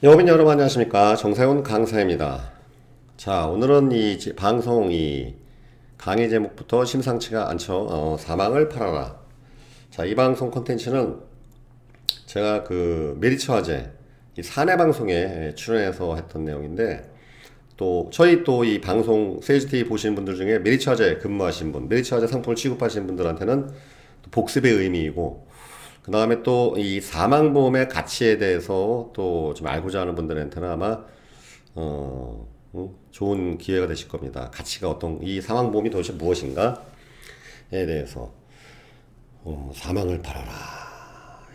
여러분 안녕하십니까. 정세훈 강사입니다. 자, 오늘은 방송 강의 제목부터 심상치가 않죠. 사망을 팔아라. 자, 이 방송 콘텐츠는 제가 그 메리츠 화재 이 사내 방송에 출연해서 했던 내용인데, 또 저희 또 이 방송 세일즈 TV 보시는 분들 중에 메리츠 화재 근무하신 분, 메리츠 화재 상품을 취급하시는 분들한테는 또 복습의 의미이고, 그 다음에 또 이 사망보험의 가치에 대해서 또 좀 알고자 하는 분들한테는 아마 좋은 기회가 되실 겁니다. 가치가 이 사망보험이 도대체 무엇인가에 대해서 사망을 팔아라.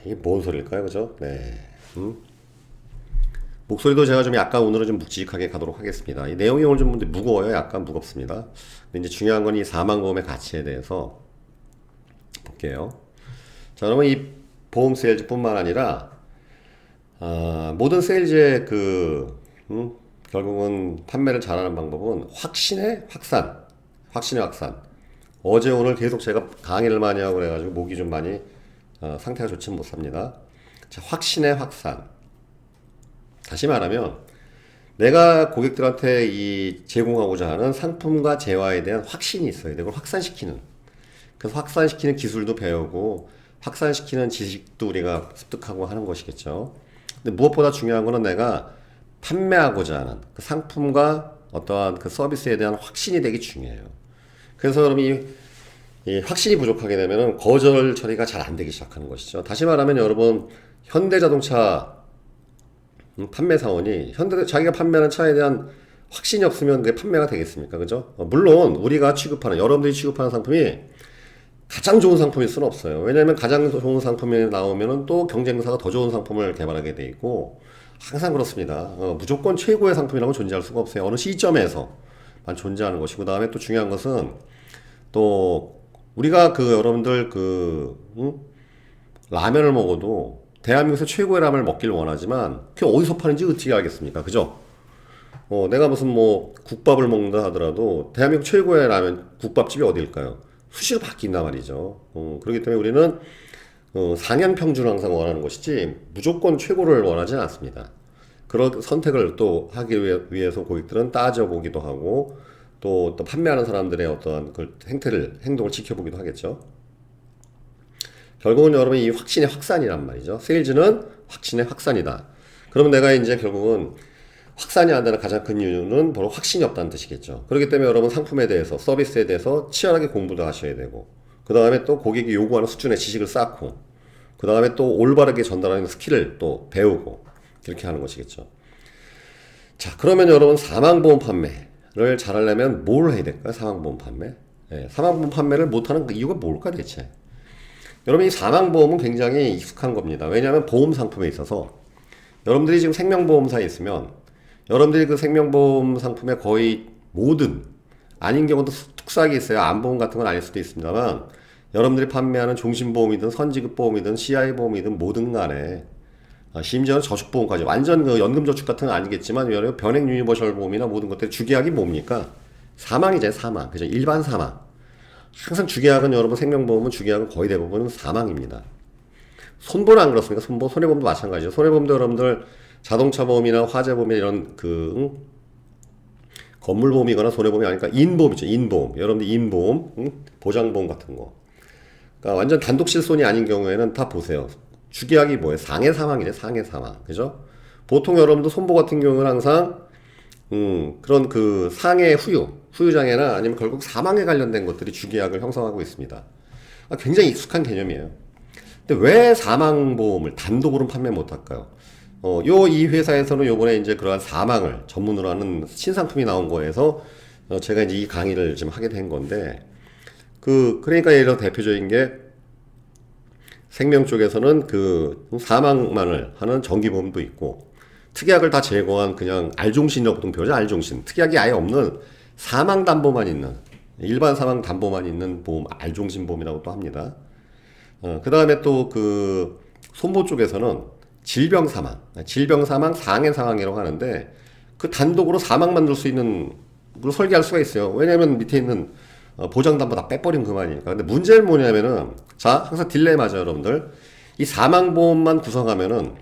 이게 뭔 소리일까요, 그죠? 네. 목소리도 제가 좀 약간 오늘은 좀 묵직하게 가도록 하겠습니다. 이 내용이 오늘 좀 무거워요. 약간 무겁습니다. 근데 이제 중요한 건 이 사망보험의 가치에 대해서 볼게요. 자, 그러면 이 보험 세일즈뿐만 아니라 모든 세일즈의 결국은 판매를 잘하는 방법은 확신의 확산, 확신의 확산. 어제 오늘 계속 제가 강의를 많이 하고 그래가지고 목이 좀 많이 상태가 좋지 못합니다. 자, 확신의 확산. 다시 말하면 내가 고객들한테 제공하고자 하는 상품과 재화에 대한 확신이 있어야 되고 확산시키는. 그래서 확산시키는 기술도 배우고 확산시키는 지식도 우리가 습득하고 하는 것이겠죠. 근데 무엇보다 중요한 거는 내가 판매하고자 하는 그 상품과 어떠한 그 서비스에 대한 확신이 되게 중요해요. 그래서 그럼 이 확신이 부족하게 되면은 거절 처리가 잘 안 되기 시작하는 것이죠. 다시 말하면 여러분, 현대자동차 판매 사원이 자기가 판매하는 차에 대한 확신이 없으면 그게 판매가 되겠습니까? 그죠? 물론 여러분들이 취급하는 상품이 가장 좋은 상품일 수는 없어요. 왜냐하면 가장 좋은 상품이 나오면은 또 경쟁사가 더 좋은 상품을 개발하게 돼 있고, 항상 그렇습니다. 무조건 최고의 상품이라고 존재할 수가 없어요. 어느 시점에서만 존재하는 것이고, 그 다음에 또 중요한 것은 또 우리가 여러분들 라면을 먹어도 대한민국에서 최고의 라면을 먹길 원하지만 그게 어디서 파는지 어떻게 알겠습니까? 그죠? 내가 무슨 국밥을 먹는다 하더라도 대한민국 최고의 라면 국밥집이 어디일까요? 수시로 바뀐단 말이죠. 그렇기 때문에 우리는 상향평준을 항상 원하는 것이지 무조건 최고를 원하지는 않습니다. 그런 선택을 또 하기 위해서 고객들은 따져보기도 하고 또 판매하는 사람들의 어떠한 행동을 지켜보기도 하겠죠. 결국은 여러분 이 확신의 확산이란 말이죠. 세일즈는 확신의 확산이다. 그러면 내가 이제 결국은 확산이 안 되는 가장 큰 이유는 바로 확신이 없다는 뜻이겠죠. 그렇기 때문에 여러분 상품에 대해서, 서비스에 대해서 치열하게 공부도 하셔야 되고, 그 다음에 또 고객이 요구하는 수준의 지식을 쌓고, 그 다음에 또 올바르게 전달하는 스킬을 또 배우고, 이렇게 하는 것이겠죠. 자, 그러면 여러분 사망보험 판매를 잘하려면 뭘 해야 될까요? 사망보험 판매? 네, 사망보험 판매를 못하는 그 이유가 뭘까 대체? 여러분 이 사망보험은 굉장히 익숙한 겁니다. 왜냐하면 보험 상품에 있어서 여러분들이 지금 생명보험사에 있으면 여러분들이 그 생명보험 상품의 거의 모든, 아닌 경우도 특수하게 있어요. 암보험 같은 건 아닐 수도 있습니다만, 여러분들이 판매하는 종신보험이든 선지급보험이든 CI보험이든 뭐든 간에, 심지어는 저축보험까지, 완전 연금저축 같은 건 아니겠지만, 여러분 변액 유니버셜 보험이나 모든 것들이 주계약이 뭡니까? 사망이잖아요, 사망. 그죠? 일반 사망. 항상 주계약은 여러분 생명보험은 주계약은 거의 대부분은 사망입니다. 손보는 안 그렇습니까? 손해보험도 마찬가지죠. 손해보험도 여러분들 자동차 보험이나 화재 보험이나 이런 건물보험이거나 손해보험이 아니니까 인보험이죠. 인보험. 여러분들 인보험, 보장보험 같은 거. 그러니까 완전 단독 실손이 아닌 경우에는 다 보세요. 주계약이 뭐예요? 상해 사망이죠. 상해 사망. 그죠? 보통 여러분들 손보 같은 경우는 항상 그런 상해 후유장애나 아니면 결국 사망에 관련된 것들이 주계약을 형성하고 있습니다. 굉장히 익숙한 개념이에요. 근데 왜 사망보험을 단독으로 판매 못할까요? 이 회사에서는 요번에 이제 그러한 사망을 전문으로 하는 신상품이 나온 거에서 제가 이제 이 강의를 지금 하게 된 건데, 그러니까 예를 들어 대표적인 게 생명 쪽에서는 사망만을 하는 정기보험도 있고, 특약을 다 제거한 그냥 알종신이라고 보통 배우죠. 알종신. 특약이 아예 없는 사망 담보만 있는, 일반 사망 담보만 있는 보험, 알종신 보험이라고 또 합니다. 그 다음에 또 손보 쪽에서는 질병 사망, 상해 상황이라고 하는데, 단독으로 사망 만들 수 있는 걸 설계할 수가 있어요. 왜냐면 밑에 있는 보장담보 다 빼버리면 그만이니까. 근데 문제는 뭐냐면은, 자, 항상 딜레마죠, 여러분들. 이 사망보험만 구성하면은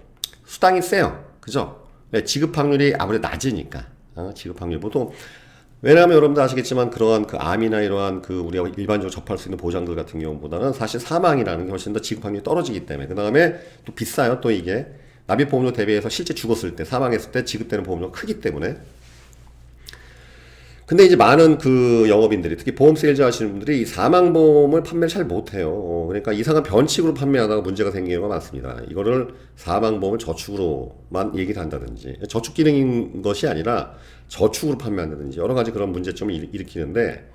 수당이 세요. 그죠? 왜? 지급 확률이 아무래도 낮으니까. 지급 확률 보통 왜냐하면 여러분도 아시겠지만 그러한 그 암이나 이러한 그 우리가 일반적으로 접할 수 있는 보장들 같은 경우보다는 사실 사망이라는 게 훨씬 더 지급 확률이 떨어지기 때문에 그 다음에 또 비싸요. 또 이게 납입보험료 대비해서 실제 죽었을 때 사망했을 때 지급되는 보험료가 크기 때문에. 근데 이제 많은 그 영업인들이 특히 보험 세일즈 하시는 분들이 이 사망보험을 판매를 잘 못해요. 그러니까 이상한 변칙으로 판매하다가 문제가 생기는 경우가 많습니다. 이거를 사망보험을 저축으로만 얘기를 한다든지 저축 기능인 것이 아니라 저축으로 판매한다든지 여러 가지 그런 문제점을 일으키는데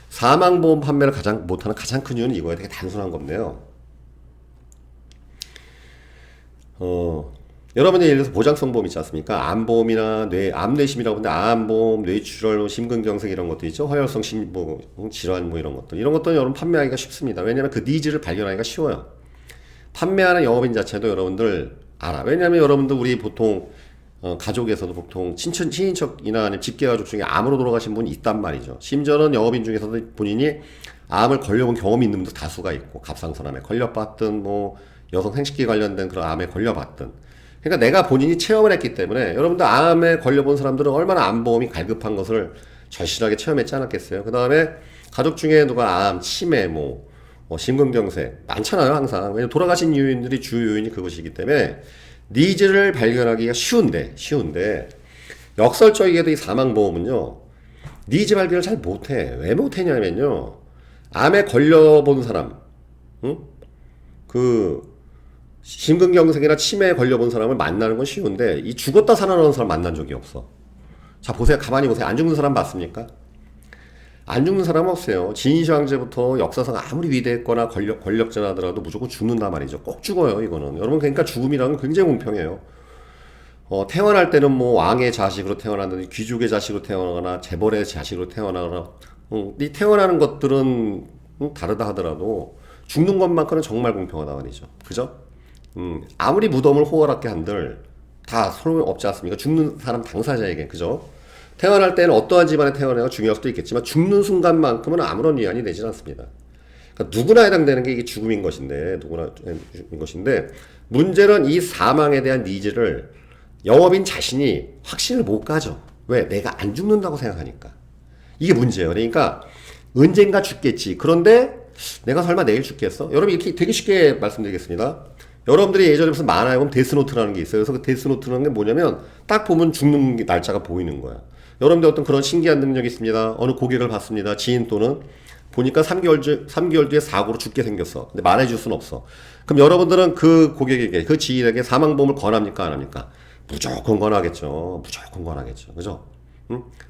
사망보험 판매를 가장 못하는 가장 큰 이유는 이거에 되게 단순한 건데요. 여러분이 예를 들어서 보장성 보험 있지 않습니까? 암보험이나 암뇌심이라고 하는데 암보험, 뇌출혈, 심근경색 이런 것도 있죠. 허혈성 질환 이런 것들. 이런 것들은 여러분 판매하기가 쉽습니다. 왜냐하면 그 니즈를 발견하기가 쉬워요. 판매하는 영업인 자체도 여러분들 알아. 왜냐하면 여러분들 우리 보통 가족에서도 보통 친인척이나 아니면 직계가족 중에 암으로 돌아가신 분이 있단 말이죠. 심지어는 영업인 중에서도 본인이 암을 걸려본 경험이 있는 분도 다수가 있고 갑상선암에 걸려봤든 뭐 여성 생식기 관련된 그런 암에 걸려봤든 그러니까 내가 본인이 체험을 했기 때문에 여러분들 암에 걸려본 사람들은 얼마나 암보험이 갈급한 것을 절실하게 체험했지 않았겠어요. 그 다음에 가족 중에 누가 암, 치매, 심근경색 많잖아요 항상. 왜냐면 돌아가신 요인들이 주요 요인이 그것이기 때문에 니즈를 발견하기가 쉬운데 역설적이게도 이 사망보험은요 니즈 발견을 잘 못해. 왜 못해냐면요 암에 걸려본 사람 심근경색이나 치매에 걸려본 사람을 만나는 건 쉬운데 이 죽었다 살아나는 사람 만난 적이 없어. 자 보세요. 가만히 보세요. 안 죽는 사람 봤습니까? 안 죽는 사람 없어요. 진시황제부터 역사상 아무리 위대했거나 권력자나 하더라도 무조건 죽는단 말이죠. 꼭 죽어요 이거는. 여러분 그러니까 죽음이라는 건 굉장히 공평해요. 태어날 때는 뭐 왕의 자식으로 태어나든지 귀족의 자식으로 태어나거나 재벌의 자식으로 태어나거나 이 태어나는 것들은 다르다 하더라도 죽는 것만큼은 정말 공평하다 말이죠. 그죠? 아무리 무덤을 호월하게 한들 다 소용없지 않습니까? 죽는 사람 당사자에게. 그죠? 태어날 때는 어떠한 집안에 태어나가 중요할 수도 있겠지만 죽는 순간만큼은 아무런 위안이 되지 않습니다. 그러니까 누구나 해당되는 게 이게 죽음인 것인데 문제는 이 사망에 대한 니즈를 영업인 자신이 확신을 못 가져. 왜? 내가 안 죽는다고 생각하니까. 이게 문제예요. 그러니까 언젠가 죽겠지. 그런데 내가 설마 내일 죽겠어? 여러분 이렇게 되게 쉽게 말씀드리겠습니다. 여러분들이 예전에 무슨 만화에 보면 데스노트라는 게 있어요. 그래서 그 데스노트라는 게 뭐냐면 딱 보면 죽는 날짜가 보이는 거야. 여러분들 어떤 그런 신기한 능력이 있습니다. 어느 고객을 봤습니다. 지인 또는 보니까 3개월 뒤에 사고로 죽게 생겼어. 근데 말해줄 수는 없어. 그럼 여러분들은 그 고객에게, 그 지인에게 사망보험을 권합니까? 안 합니까? 무조건 권하겠죠. 무조건 권하겠죠. 그죠?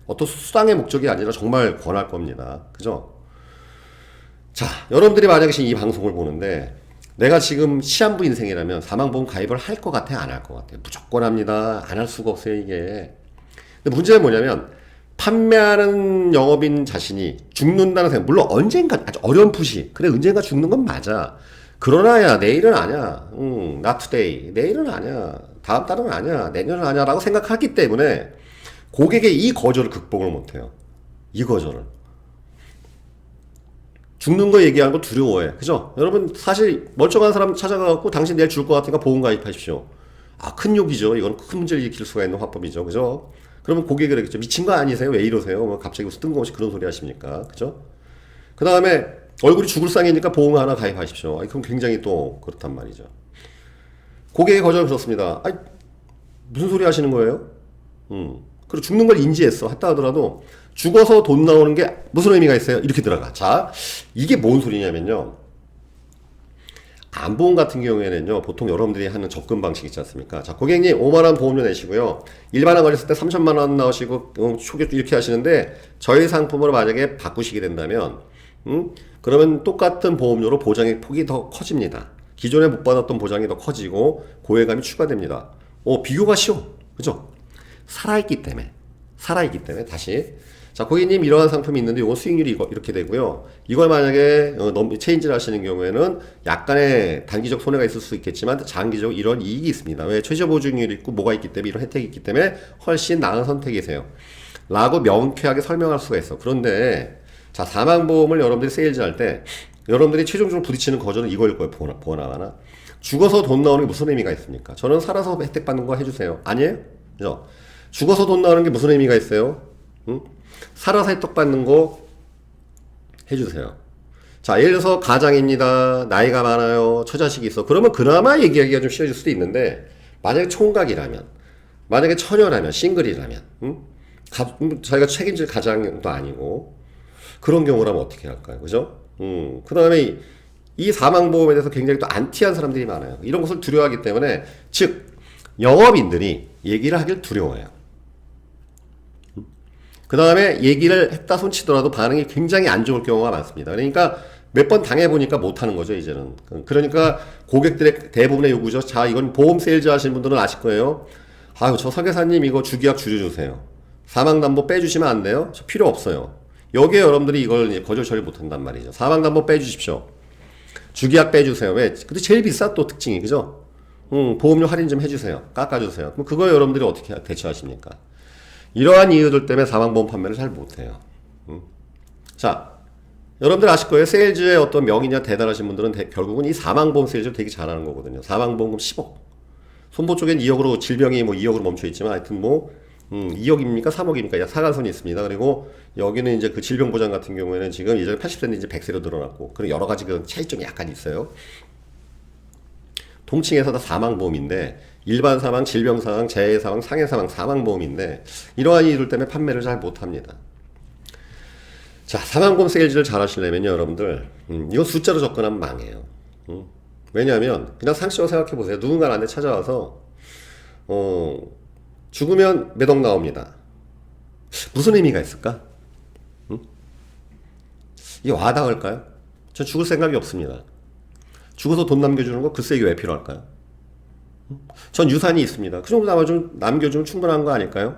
어떤 수당의 목적이 아니라 정말 권할 겁니다. 그죠? 자, 여러분들이 만약에 지금 이 방송을 보는데 내가 지금 시한부 인생이라면 사망보험 가입을 할 것 같아? 안 할 것 같아? 무조건 합니다. 안 할 수가 없어요 이게. 근데 문제는 뭐냐면 판매하는 영업인 자신이 죽는다는 생각, 물론 언젠가 아주 어렴풋이 그래 언젠가 죽는 건 맞아. 그러나 야 내일은 아니야. not today. 내일은 아니야. 다음 달은 아니야. 내년은 아니야 라고 생각하기 때문에 고객의 이 거절을 극복을 못해요. 이 거절을. 죽는 거 얘기하는 거 두려워해. 그죠? 여러분 사실 멀쩡한 사람 찾아가갖고 당신 내일 죽을 것 같으니까 보험 가입하십시오. 아, 큰 욕이죠. 이건 큰 문제를 일으킬 수가 있는 화법이죠. 그죠? 그러면 고객이 그러겠죠. 미친 거 아니세요? 왜 이러세요? 뭐 갑자기 무슨 뜬금없이 그런 소리 하십니까? 그죠? 그 다음에 얼굴이 죽을 상이니까 보험 하나 가입하십시오. 그럼 굉장히 또 그렇단 말이죠. 고객의 거절을 들었습니다. 아니, 무슨 소리 하시는 거예요? 그리고 죽는 걸 인지했어. 했다 하더라도 죽어서 돈 나오는 게 무슨 의미가 있어요? 이렇게 들어가. 자, 이게 뭔 소리냐면요. 암보험 같은 경우에는요, 보통 여러분들이 하는 접근 방식 있지 않습니까? 자, 고객님 5만원 보험료 내시고요. 일반암 걸렸을 때 3천만원 나오시고, 초기 이렇게 하시는데, 저희 상품으로 만약에 바꾸시게 된다면, 그러면 똑같은 보험료로 보장의 폭이 더 커집니다. 기존에 못 받았던 보장이 더 커지고, 고해감이 추가됩니다. 비교가 쉬워. 그죠? 살아있기 때문에 다시. 자, 고객님 이러한 상품이 있는데 이건 수익률이 이렇게 되고요. 이걸 만약에 체인지를 하시는 경우에는 약간의 단기적 손해가 있을 수 있겠지만 장기적 이런 이익이 있습니다. 왜? 최저 보증률이 있고 뭐가 있기 때문에 이런 혜택이 있기 때문에 훨씬 나은 선택이세요. 라고 명쾌하게 설명할 수가 있어. 그런데 자, 사망보험을 여러분들이 세일즈할 때 여러분들이 최종적으로 부딪히는 거절은 이거일 거예요. 보나 죽어서 돈 나오는 게 무슨 의미가 있습니까? 저는 살아서 혜택 받는 거 해주세요. 아니에요? 그죠? 죽어서 돈 나오는 게 무슨 의미가 있어요? 응? 살아서 혜택 받는 거 해주세요. 자, 예를 들어서 가장입니다. 나이가 많아요. 처자식이 있어. 그러면 그나마 얘기하기가 좀 쉬워질 수도 있는데, 만약에 총각이라면, 만약에 처녀라면, 싱글이라면, 응? 자기가 책임질 가장도 아니고, 그런 경우라면 어떻게 할까요? 그죠? 그 다음에 이 사망보험에 대해서 굉장히 또 안티한 사람들이 많아요. 이런 것을 두려워하기 때문에, 즉, 영업인들이 얘기를 하길 두려워해요. 그 다음에 얘기를 했다 손치더라도 반응이 굉장히 안 좋을 경우가 많습니다. 그러니까 몇 번 당해보니까 못하는 거죠, 이제는. 그러니까 고객들의 대부분의 요구죠. 자, 이건 보험 세일즈 하시는 분들은 아실 거예요. 아유, 저 설계사님 이거 주기약 줄여주세요. 사망담보 빼주시면 안 돼요? 저 필요 없어요. 여기에 여러분들이 이걸 거절 처리 못한단 말이죠. 사망담보 빼주십시오. 주기약 빼주세요. 왜? 근데 제일 비싸 또 특징이, 그죠? 보험료 할인 좀 해주세요. 깎아주세요. 그럼 그거에 여러분들이 어떻게 대처하십니까? 이러한 이유들 때문에 사망보험 판매를 잘 못해요. 자, 여러분들 아실 거예요. 세일즈의 어떤 명의냐 대단하신 분들은 결국은 이 사망보험 세일즈를 되게 잘하는 거거든요. 사망보험금 10억. 손보 쪽엔 2억으로 질병이 뭐 2억으로 멈춰 있지만 하여튼 뭐 2억입니까? 3억입니까? 상한선이 있습니다. 그리고 여기는 이제 그 질병보장 같은 경우에는 지금 예전에 80세인데 이제 100세로 늘어났고, 그리고 여러 가지 그 차이점이 약간 있어요. 통칭해서 다 사망보험인데, 일반 사망, 질병 사망, 재해 사망, 상해 사망, 사망보험인데, 이러한 이유들 때문에 판매를 잘 못합니다. 자, 사망보험 세일즈를 잘 하시려면요, 여러분들, 이거 숫자로 접근하면 망해요. 왜냐하면, 그냥 상식적으로 생각해 보세요. 누군가 나한테 찾아와서, 죽으면 몇 억 나옵니다. 무슨 의미가 있을까? 이게 와닿을까요? 전 죽을 생각이 없습니다. 죽어서 돈 남겨주는 거 글쎄 이게 왜 필요할까요? 전 유산이 있습니다. 그 정도 남겨주면 충분한 거 아닐까요?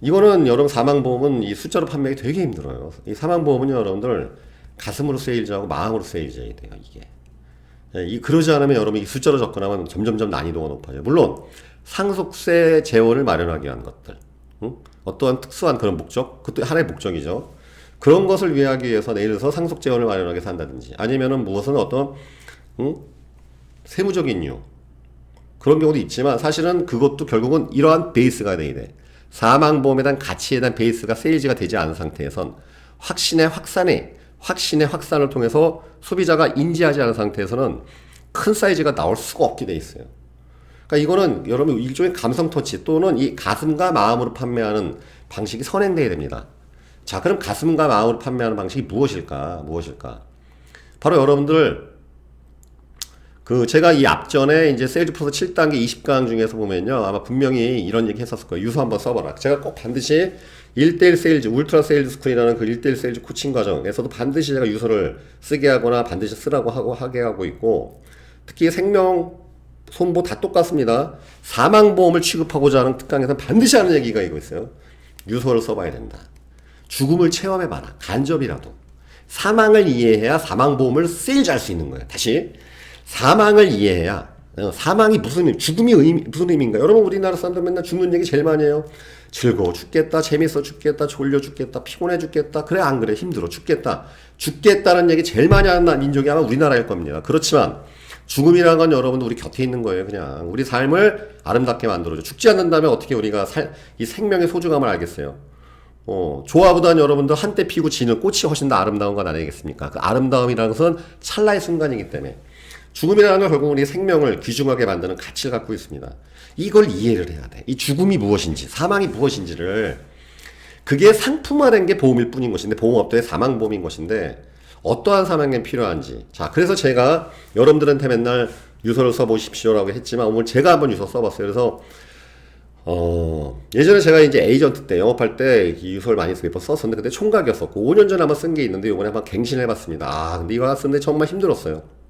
이거는 여러분 사망보험은 이 숫자로 판매하기 되게 힘들어요. 이 사망보험은요, 여러분들 가슴으로 세일즈하고 마음으로 세일즈해야 돼요, 이게. 그러지 않으면 여러분이 숫자로 접근하면 점점점 난이도가 높아져요. 물론 상속세 재원을 마련하기 위한 것들, 어떠한 특수한 그런 목적, 그것도 하나의 목적이죠. 그런 것을 위하기 위해서 예를 들어서 상속 재원을 마련하기 위해서 한다든지, 아니면은 무엇은 어떤 세무적인 이유, 그런 경우도 있지만 사실은 그것도 결국은 이러한 베이스가 돼야 돼. 사망보험에 대한 가치에 대한 베이스가 세일즈가 되지 않은 상태에선 확신의 확산을 통해서 소비자가 인지하지 않은 상태에서는 큰 사이즈가 나올 수가 없게 돼 있어요. 그러니까 이거는 여러분 일종의 감성 터치 또는 이 가슴과 마음으로 판매하는 방식이 선행돼야 됩니다. 자, 그럼 가슴과 마음으로 판매하는 방식이 무엇일까? 바로 여러분들, 제가 이 앞전에 이제 세일즈 프로서 7단계 20강 중에서 보면요. 아마 분명히 이런 얘기 했었을 거예요. 유서 한번 써봐라. 제가 꼭 반드시 1대1 세일즈, 울트라 세일즈 스쿨이라는 그 1대1 세일즈 코칭 과정에서도 반드시 제가 유서를 쓰게 하거나 반드시 쓰라고 하게 하고 있고, 특히 생명, 손보 다 똑같습니다. 사망보험을 취급하고자 하는 특강에서는 반드시 하는 얘기가 이거 있어요. 유서를 써봐야 된다. 죽음을 체험해봐라. 간접이라도. 사망을 이해해야 사망보험을 세일즈할 수 있는 거예요. 다시. 사망을 이해해야, 사망이 죽음이 무슨 의미인가? 여러분, 우리나라 사람들 맨날 죽는 얘기 제일 많이 해요. 즐거워 죽겠다, 재밌어 죽겠다, 졸려 죽겠다, 피곤해 죽겠다, 그래 안 그래, 힘들어 죽겠다. 죽겠다는 얘기 제일 많이 하는 민족이 아마 우리나라일 겁니다. 그렇지만 죽음이라는 건 여러분들 우리 곁에 있는 거예요. 그냥 우리 삶을 아름답게 만들어줘. 죽지 않는다면 어떻게 우리가 이 생명의 소중함을 알겠어요? 조화보다는 여러분들 한때 피고 지는 꽃이 훨씬 더 아름다운 건 아니겠습니까? 그 아름다움이라는 것은 찰나의 순간이기 때문에. 죽음이라는 건 결국 우리 생명을 귀중하게 만드는 가치를 갖고 있습니다. 이걸 이해를 해야 돼. 이 죽음이 무엇인지, 사망이 무엇인지를, 그게 상품화된 게 보험일 뿐인 것인데, 보험업도의 사망보험인 것인데, 어떠한 사망이 필요한지. 자, 그래서 제가 여러분들한테 맨날 유서를 써보십시오라고 했지만, 오늘 제가 한번 유서 써봤어요. 그래서, 예전에 제가 이제 에이전트 때, 영업할 때 이 유서를 많이 몇 번 썼었는데, 그때 총각이었었고, 5년 전에 한번 쓴 게 있는데, 이번에 한번 갱신을 해봤습니다. 근데 이거 하나 쓰는데 정말 힘들었어요.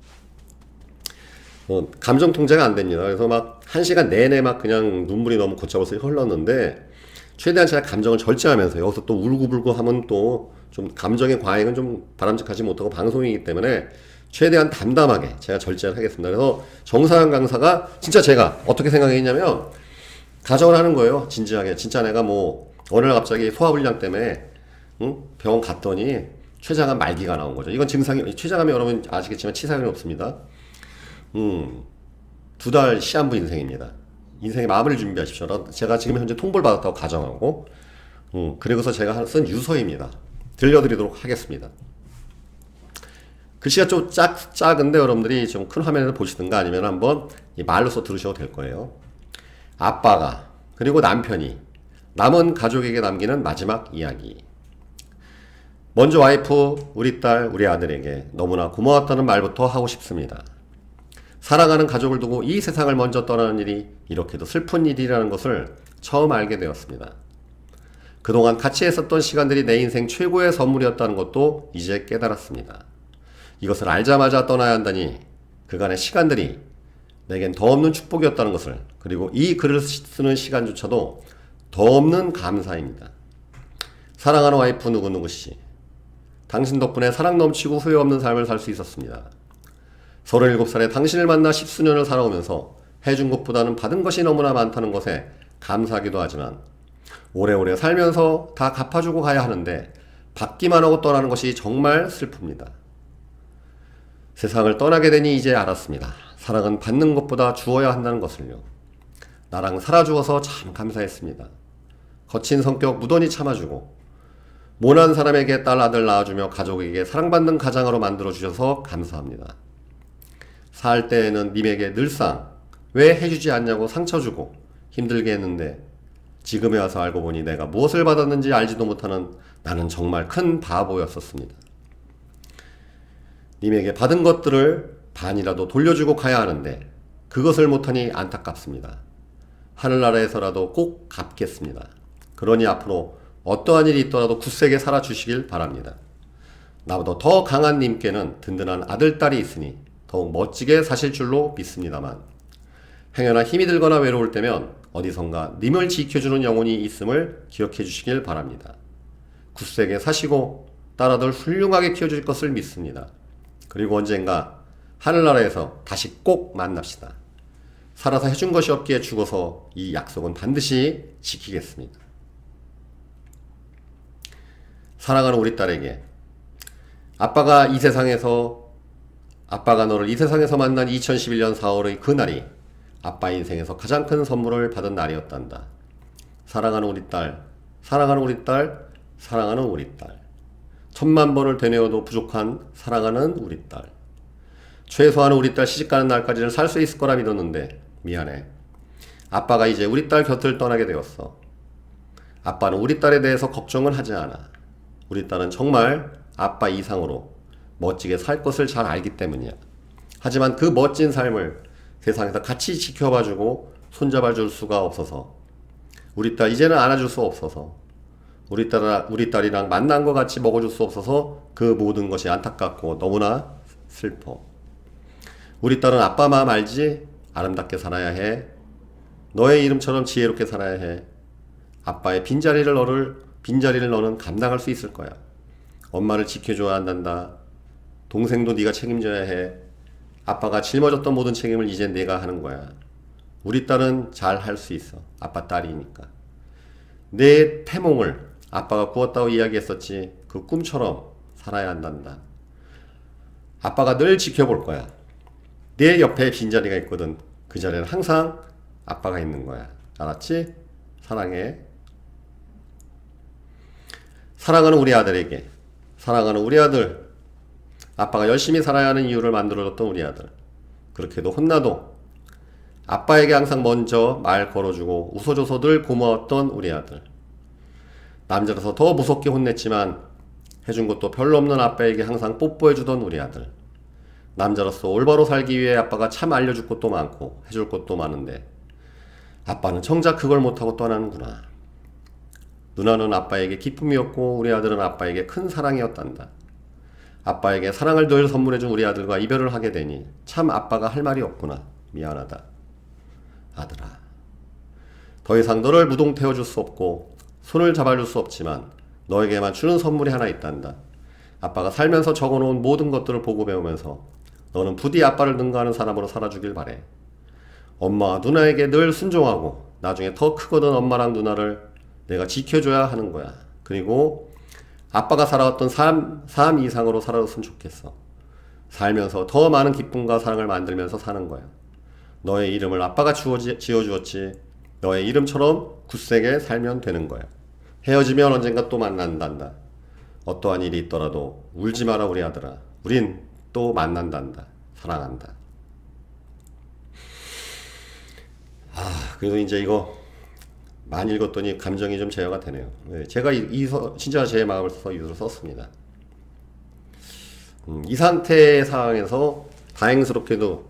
감정 통제가 안 됩니다. 그래서 막 1시간 내내 막 그냥 눈물이 너무 걷잡아서 흘렀는데, 최대한 제가 감정을 절제하면서 여기서 또 울고불고 하면 또 좀 감정의 과잉은 좀 바람직하지 못하고 방송이기 때문에 최대한 담담하게 제가 절제를 하겠습니다. 그래서 정상환 강사가 진짜 제가 어떻게 생각했냐면, 가정을 하는 거예요. 진지하게. 진짜 내가 뭐 어느 날 갑자기 소화불량 때문에 병원 갔더니 췌장암 말기가 나온 거죠. 이건 증상이, 췌장암이 여러분 아시겠지만 치사율이 없습니다. 2달 시한부 인생입니다. 인생의 마무리를 준비하십시오. 제가 지금 현재 통보를 받았다고 가정하고, 그리고서 제가 쓴 유서입니다. 들려드리도록 하겠습니다. 글씨가 좀 작은데 여러분들이 좀 큰 화면에서 보시든가 아니면 한번 이 말로써 들으셔도 될 거예요. 아빠가 그리고 남편이 남은 가족에게 남기는 마지막 이야기. 먼저 와이프, 우리 딸, 우리 아들에게 너무나 고마웠다는 말부터 하고 싶습니다. 사랑하는 가족을 두고 이 세상을 먼저 떠나는 일이 이렇게도 슬픈 일이라는 것을 처음 알게 되었습니다. 그동안 같이 했었던 시간들이 내 인생 최고의 선물이었다는 것도 이제 깨달았습니다. 이것을 알자마자 떠나야 한다니 그간의 시간들이 내겐 더 없는 축복이었다는 것을, 그리고 이 글을 쓰는 시간조차도 더 없는 감사입니다. 사랑하는 와이프 누구누구씨, 당신 덕분에 사랑 넘치고 후회 없는 삶을 살 수 있었습니다. 37살에 당신을 만나 10수년을 살아오면서 해준 것보다는 받은 것이 너무나 많다는 것에 감사하기도 하지만 오래오래 살면서 다 갚아주고 가야 하는데 받기만 하고 떠나는 것이 정말 슬픕니다. 세상을 떠나게 되니 이제 알았습니다. 사랑은 받는 것보다 주어야 한다는 것을요. 나랑 살아주어서 참 감사했습니다. 거친 성격 무던히 참아주고 모난 사람에게 딸 아들 낳아주며 가족에게 사랑받는 가장으로 만들어주셔서 감사합니다. 살 때에는 님에게 늘상 왜 해주지 않냐고 상처주고 힘들게 했는데 지금에 와서 알고 보니 내가 무엇을 받았는지 알지도 못하는 나는 정말 큰 바보였었습니다. 님에게 받은 것들을 반이라도 돌려주고 가야 하는데 그것을 못하니 안타깝습니다. 하늘나라에서라도 꼭 갚겠습니다. 그러니 앞으로 어떠한 일이 있더라도 굳세게 살아주시길 바랍니다. 나보다 더 강한 님께는 든든한 아들, 딸이 있으니 더욱 멋지게 사실 줄로 믿습니다만 행여나 힘이 들거나 외로울 때면 어디선가 님을 지켜주는 영혼이 있음을 기억해 주시길 바랍니다. 굳세게 사시고 딸아들 훌륭하게 키워줄 것을 믿습니다. 그리고 언젠가 하늘나라에서 다시 꼭 만납시다. 살아서 해준 것이 없기에 죽어서 이 약속은 반드시 지키겠습니다. 사랑하는 우리 딸에게, 아빠가 너를 이 세상에서 만난 2011년 4월의 그날이 아빠 인생에서 가장 큰 선물을 받은 날이었단다. 사랑하는 우리 딸, 사랑하는 우리 딸, 사랑하는 우리 딸. 1000만 번을 되뇌어도 부족한 사랑하는 우리 딸. 최소한 우리 딸 시집가는 날까지는 살 수 있을 거라 믿었는데 미안해. 아빠가 이제 우리 딸 곁을 떠나게 되었어. 아빠는 우리 딸에 대해서 걱정은 하지 않아. 우리 딸은 정말 아빠 이상으로 멋지게 살 것을 잘 알기 때문이야. 하지만 그 멋진 삶을 세상에서 같이 지켜봐주고 손잡아줄 수가 없어서, 우리 딸 이제는 안아줄 수 없어서, 우리 딸이랑 만난 것 같이 먹어줄 수 없어서 그 모든 것이 안타깝고 너무나 슬퍼. 우리 딸은 아빠 마음 알지? 아름답게 살아야 해. 너의 이름처럼 지혜롭게 살아야 해. 아빠의 빈자리를 너는 감당할 수 있을 거야. 엄마를 지켜줘야 한단다. 동생도 네가 책임져야 해. 아빠가 짊어졌던 모든 책임을 이제 내가 하는 거야. 우리 딸은 잘 할 수 있어. 아빠 딸이니까. 내 태몽을 아빠가 꾸었다고 이야기했었지. 그 꿈처럼 살아야 한단다. 아빠가 늘 지켜볼 거야. 내 옆에 빈자리가 있거든. 그 자리에는 항상 아빠가 있는 거야. 알았지? 사랑해. 사랑하는 우리 아들에게, 사랑하는 우리 아들, 아빠가 열심히 살아야 하는 이유를 만들어줬던 우리 아들. 그렇게도 혼나도 아빠에게 항상 먼저 말 걸어주고 웃어줘서 늘 고마웠던 우리 아들. 남자라서 더 무섭게 혼냈지만 해준 것도 별로 없는 아빠에게 항상 뽀뽀해주던 우리 아들. 남자로서 올바로 살기 위해 아빠가 참 알려줄 것도 많고 해줄 것도 많은데 아빠는 정작 그걸 못하고 떠나는구나. 누나는 아빠에게 기쁨이었고 우리 아들은 아빠에게 큰 사랑이었단다. 아빠에게 사랑을 늘 선물해준 우리 아들과 이별을 하게 되니 참 아빠가 할 말이 없구나. 미안하다. 아들아. 더 이상 너를 무동 태워줄 수 없고 손을 잡아줄 수 없지만 너에게만 주는 선물이 하나 있단다. 아빠가 살면서 적어놓은 모든 것들을 보고 배우면서 너는 부디 아빠를 능가하는 사람으로 살아주길 바래. 엄마와 누나에게 늘 순종하고 나중에 더 크거든 엄마랑 누나를 내가 지켜줘야 하는 거야. 그리고 아빠가 살아왔던 삶 이상으로 살아줬으면 좋겠어. 살면서 더 많은 기쁨과 사랑을 만들면서 사는 거야. 너의 이름을 아빠가 지어주었지. 너의 이름처럼 굳세게 살면 되는 거야. 헤어지면 언젠가 또 만난단다. 어떠한 일이 있더라도 울지 마라 우리 아들아. 우린 또 만난단다. 사랑한다. 그래도 이제 이거 많이 읽었더니 감정이 좀 제어가 되네요. 제가 진짜 제 마음을 써서 이유를 썼습니다. 이 상태의 상황에서 다행스럽게도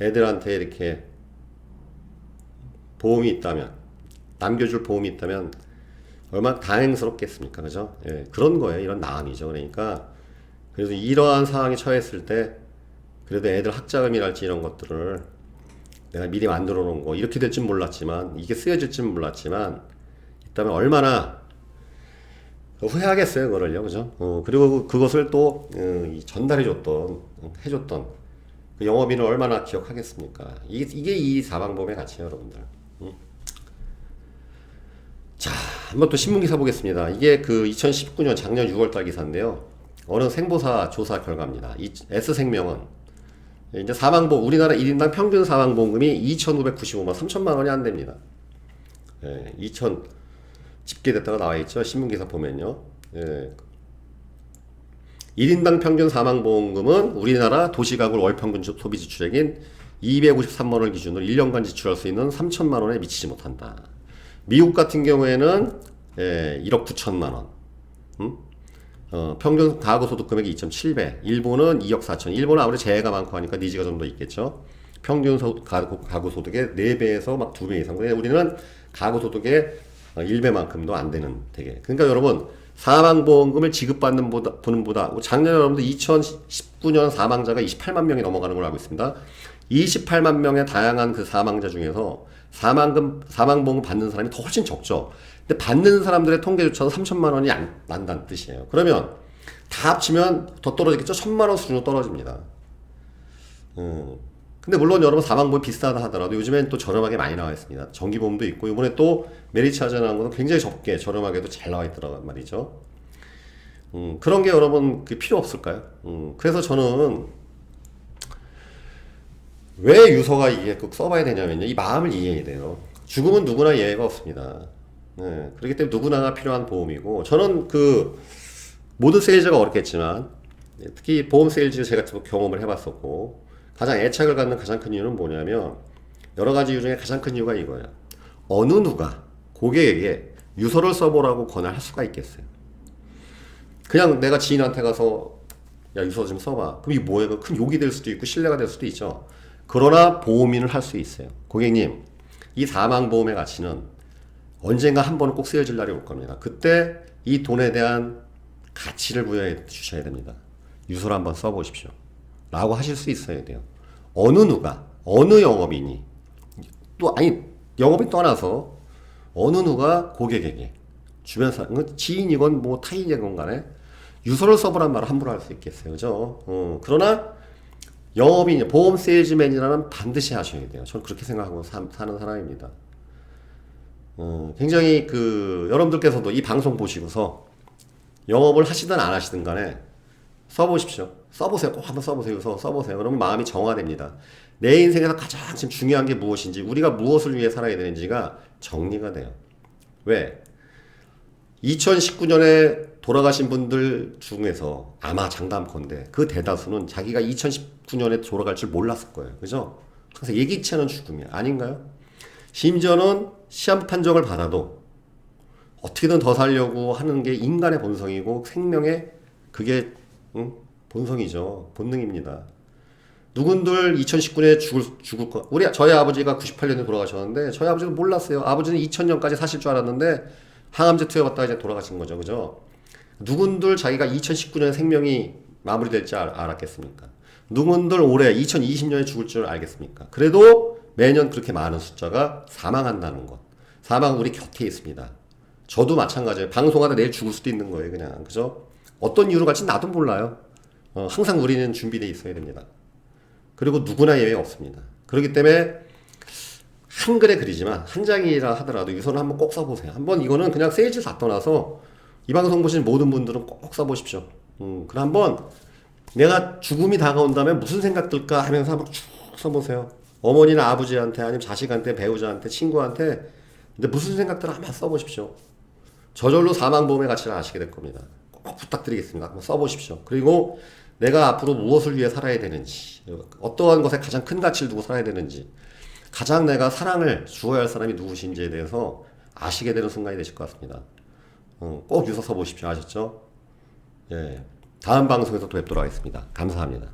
애들한테 이렇게 보험이 있다면, 남겨줄 보험이 있다면 얼마나 다행스럽겠습니까? 그죠? 그런 거예요. 이런 마음이죠. 그러니까 그래서 이러한 상황에 처했을 때 그래도 애들 학자금이랄지 이런 것들을 내가 미리 만들어 놓은 거 이렇게 될 줄 몰랐지만, 이게 쓰여질 줄 몰랐지만 있다면 얼마나 후회하겠어요. 그걸요. 그죠? 그리고 그것을 또 전달해줬던, 해줬던 그 영업인을 얼마나 기억하겠습니까? 이게 이 사방범의 가치예요, 여러분들. 자, 한번 또 신문기사 보겠습니다. 이게 그 2019년 작년 6월달 기사인데요. 어느 생보사 조사 결과입니다. S생명은 이제 우리나라 1인당 평균 사망보험금이 2,595만 3천만 원이 안 됩니다. 2천 집계됐다가 나와 있죠. 신문기사 보면요. 1인당 평균 사망보험금은 우리나라 도시가구 월평균 소비 지출액인 253만 원을 기준으로 1년간 지출할 수 있는 3천만 원에 미치지 못한다. 미국 같은 경우에는 1억 9천만 원. 평균 가구 소득 금액이 2.7배. 일본은 2억 4천. 일본은 아무래도 재해가 많고 하니까 니즈가 좀 더 있겠죠. 평균 가구 소득의 4배에서 막 2배 이상. 근데 우리는 가구 소득의 1배만큼도 안 되는 되게. 그러니까 여러분, 사망보험금을 지급받는 분보다 작년에 여러분들 2019년 사망자가 28만 명이 넘어가는 걸로 알고 있습니다. 28만 명의 다양한 그 사망자 중에서 사망보험 받는 사람이 더 훨씬 적죠. 근데 받는 사람들의 통계조차도 3천만 원이 안 난다는 뜻이에요. 그러면 다 합치면 더 떨어지겠죠? 1,000만 원 수준으로 떨어집니다. 근데 물론 여러분 사망보험 비싸다 하더라도 요즘엔 또 저렴하게 많이 나와 있습니다. 정기보험도 있고 이번에 또 메리츠하자 나온 것도 굉장히 적게 저렴하게도 잘 나와 있더란 말이죠. 그런 게 여러분 필요 없을까요? 그래서 저는 왜 유서가 이게 꼭 써봐야 되냐면요. 이 마음을 이해해야 돼요. 죽음은 누구나 예외가 없습니다. 그렇기 때문에 누구나가 필요한 보험이고, 저는 모든 세일즈가 어렵겠지만, 특히 보험 세일즈 제가 경험을 해봤었고, 가장 애착을 갖는 가장 큰 이유는 뭐냐면, 여러 가지 이유 중에 가장 큰 이유가 이거예요. 어느 누가 고객에게 유서를 써보라고 권할 수가 있겠어요. 그냥 내가 지인한테 가서, 야, 유서 좀 써봐. 그럼 이게 뭐예요? 큰 욕이 될 수도 있고, 신뢰가 될 수도 있죠. 그러나 보험인을 할 수 있어요. 고객님, 이 사망보험의 가치는 언젠가 한 번은 꼭 쓰여질 날이 올 겁니다. 그때 이 돈에 대한 가치를 부여해 주셔야 됩니다. 유서를 한번 써보십시오. 라고 하실 수 있어야 돼요. 어느 누가, 어느 영업인이, 영업인 떠나서 어느 누가 고객에게, 주변 사람, 지인이건 뭐 타인이건 간에 유서를 써보란 말을 함부로 할 수 있겠어요. 그죠? 그러나 영업인, 보험 세일즈맨이라는 반드시 하셔야 돼요. 저는 그렇게 생각하고 사는 사람입니다. 굉장히 여러분들께서도 이 방송 보시고서 영업을 하시든 안 하시든 간에 써보십시오. 써보세요. 꼭 한번 써보세요. 써보세요. 그러면 마음이 정화됩니다. 내 인생에서 가장 지금 중요한 게 무엇인지, 우리가 무엇을 위해 살아야 되는지가 정리가 돼요. 왜? 2019년에 돌아가신 분들 중에서 아마 장담컨대 그 대다수는 자기가 2019년에 돌아갈 줄 몰랐을 거예요. 그죠? 그래서 예기치 않은 죽음이야. 아닌가요? 심지어는 시험 판정을 받아도 어떻게든 더 살려고 하는 게 인간의 본성이고 생명의 그게 본성이죠. 본능입니다. 누군들 2019년에 죽을 거. 저희 아버지가 98년에 돌아가셨는데 저희 아버지는 몰랐어요. 아버지는 2000년까지 사실 줄 알았는데 항암제 투여받다가 이제 돌아가신 거죠. 그죠? 누군들 자기가 2019년에 생명이 마무리될 줄 알았겠습니까? 누군들 올해 2020년에 죽을 줄 알겠습니까? 그래도 매년 그렇게 많은 숫자가 사망한다는 것. 사망은 우리 곁에 있습니다. 저도 마찬가지예요. 방송하다 내일 죽을 수도 있는 거예요. 그냥. 그죠? 어떤 이유로 갈지 나도 몰라요. 항상 우리는 준비되어 있어야 됩니다. 그리고 누구나 예외 없습니다. 그렇기 때문에 한글에 그리지만 한 장이라 하더라도 유서를 한번 꼭 써보세요. 한번 이거는 그냥 세일즈 다 떠나서 이 방송 보시는 모든 분들은 꼭 써보십시오. 그럼 한번 내가 죽음이 다가온다면 무슨 생각 들까 하면서 한번 쭉 써보세요. 어머니나 아버지한테 아니면 자식한테 배우자한테 친구한테 근데 무슨 생각들 한번 써보십시오. 저절로 사망보험의 가치를 아시게 될 겁니다. 꼭 부탁드리겠습니다. 한번 써보십시오. 그리고 내가 앞으로 무엇을 위해 살아야 되는지, 어떠한 것에 가장 큰 가치를 두고 살아야 되는지, 가장 내가 사랑을 주어야 할 사람이 누구신지에 대해서 아시게 되는 순간이 되실 것 같습니다. 꼭 유서 써보십시오. 아셨죠? 예. 다음 방송에서 또 뵙도록 하겠습니다. 감사합니다.